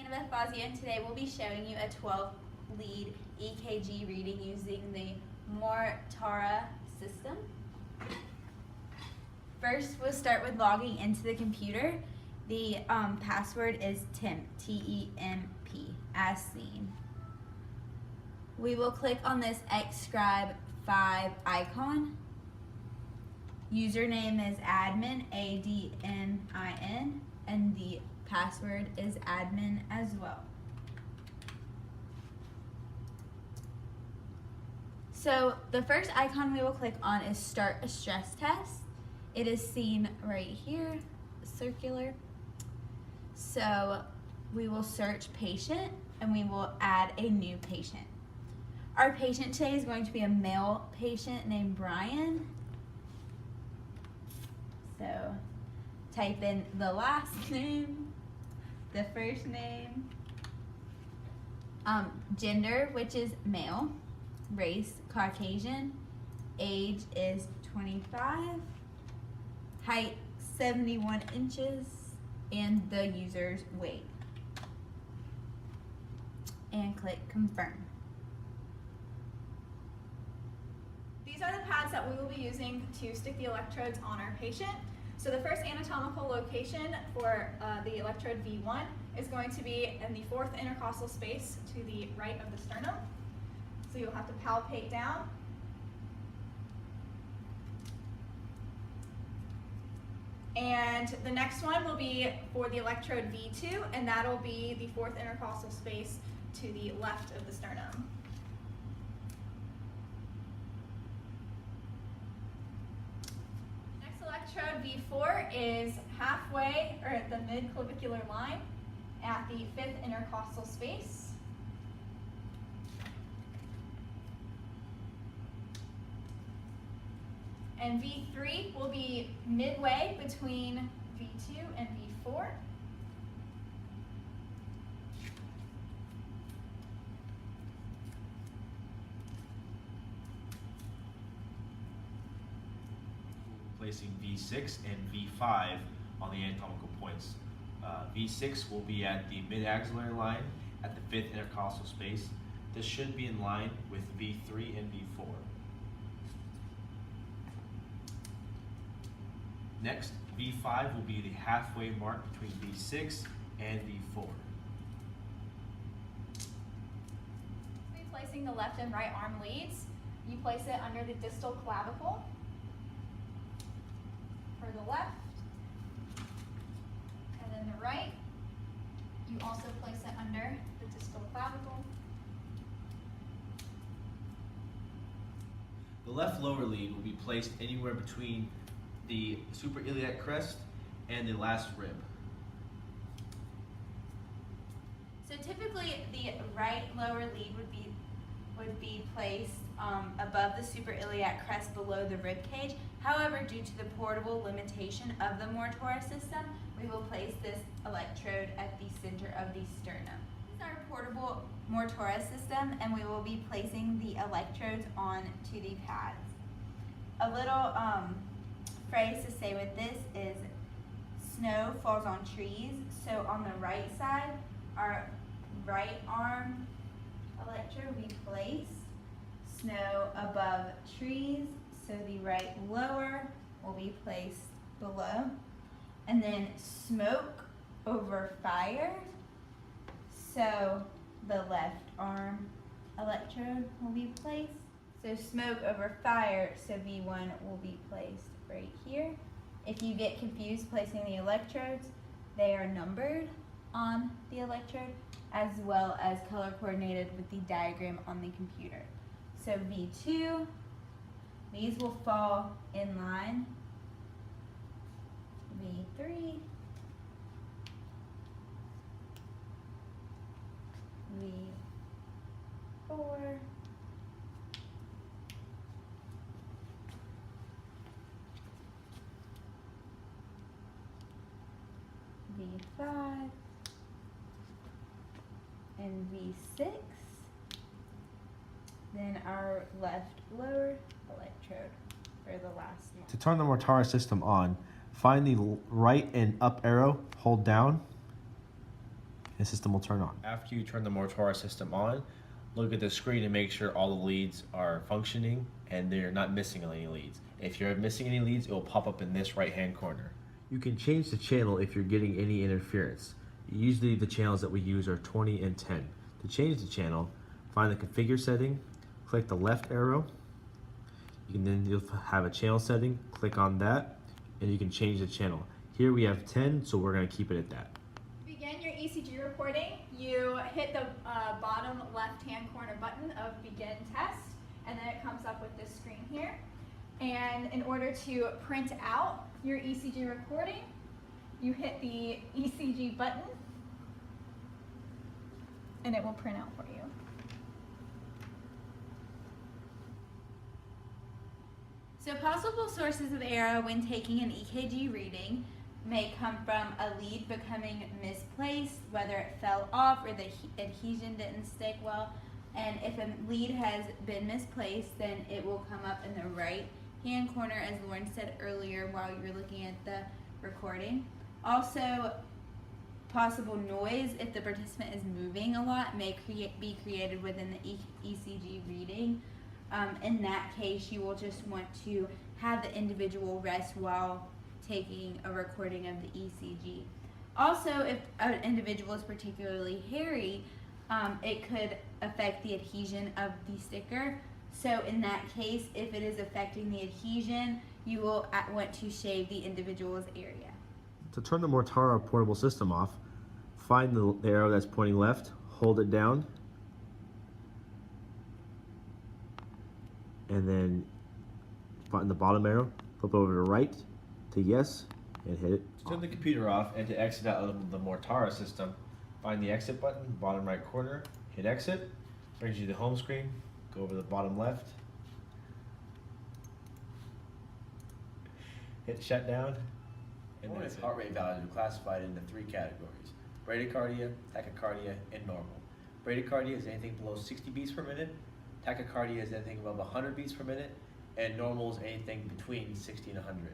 Annabeth Fazia, and today we'll be showing you a 12-lead EKG reading using the Mortara system. First, we'll start with logging into the computer. The password is TEMP, T-E-M-P, as seen. We will click on this Xscribe 5 icon. Username is admin, A-D-M-I-N, and the password is admin as well. So the first icon we will click on is start a stress test. It is seen right here, circular. So we will search patient and we will add a new patient. Our patient today is going to be a male patient named Brian. So type in the last name, the first name, gender, which is male, race, Caucasian, age is 25, height 71 inches, and the user's weight. And click confirm. These are the pads that we will be using to stick the electrodes on our patient. So the first anatomical location for the electrode V1 is going to be in the fourth intercostal space to the right of the sternum. So you'll have to palpate down. And the next one will be for the electrode V2, and that'll be the fourth intercostal space to the left of the sternum. Electrode V4 is halfway, or at the mid-clavicular line, at the fifth intercostal space. And V3 will be midway between V2 and V4. Placing V6 and V5 on the anatomical points. V6 will be at the mid-axillary line at the fifth intercostal space. This should be in line with V3 and V4. Next, V5 will be the halfway mark between V6 and V4. Placing the left and right arm leads, you place it under the distal clavicle. For the left, and then the right, you also place it under the distal clavicle. The left lower lead will be placed anywhere between the suprailiac crest and the last rib. So typically the right lower lead would be placed above the suprailiac crest below the rib cage. However, due to the portable limitation of the Mortara system, we will place this electrode at the center of the sternum. This is our portable Mortara system, and we will be placing the electrodes onto the pads. A little phrase to say with this is snow falls on trees. So on the right side, our right arm electrode we place snow above trees, so the right lower will be placed below, and then smoke over fire, so the left arm electrode will be placed. So smoke over fire, so V1 will be placed right here. If you get confused placing the electrodes, they are numbered on the electrode as well as color coordinated with the diagram on the computer. So V2, these will fall in line. V3, V4, V5, and V6, then our left lower electrode for the last one. To turn the Mortara system on, find the right and up arrow, hold down, the system will turn on. After you turn the Mortara system on, look at the screen and make sure all the leads are functioning and they're not missing any leads. If you're missing any leads, it will pop up in this right-hand corner. You can change the channel if you're getting any interference. Usually the channels that we use are 20 and 10. To change the channel, find the configure setting, click the left arrow. You'll have a channel setting, click on that, and you can change the channel. Here we have 10, so we're gonna keep it at that. To begin your ECG recording, you hit the bottom left-hand corner button of Begin Test, and then it comes up with this screen here. And in order to print out your ECG recording, you hit the ECG button, and it will print out for you. So possible sources of error when taking an EKG reading may come from a lead becoming misplaced, whether it fell off or the adhesion didn't stick well. And if a lead has been misplaced, then it will come up in the right hand corner, as Lauren said earlier while you were looking at the recording. Also, possible noise if the participant is moving a lot may be created within the ECG reading. In that case, you will just want to have the individual rest while taking a recording of the ECG. Also, if an individual is particularly hairy, it could affect the adhesion of the sticker. So in that case, if it is affecting the adhesion, you will want to shave the individual's area. To turn the Mortara portable system off, find the arrow that's pointing left, hold it down, and then find the bottom arrow, flip over to right to yes, and hit it. To turn the computer off and to exit out of the Mortara system, find the exit button, bottom right corner, hit exit, brings you to the home screen, go over to the bottom left, hit shutdown. And then heart rate values are classified into 3 categories: bradycardia, tachycardia, and normal. Bradycardia is anything below 60 beats per minute, tachycardia is anything above 100 beats per minute, and normal is anything between 60 and 100.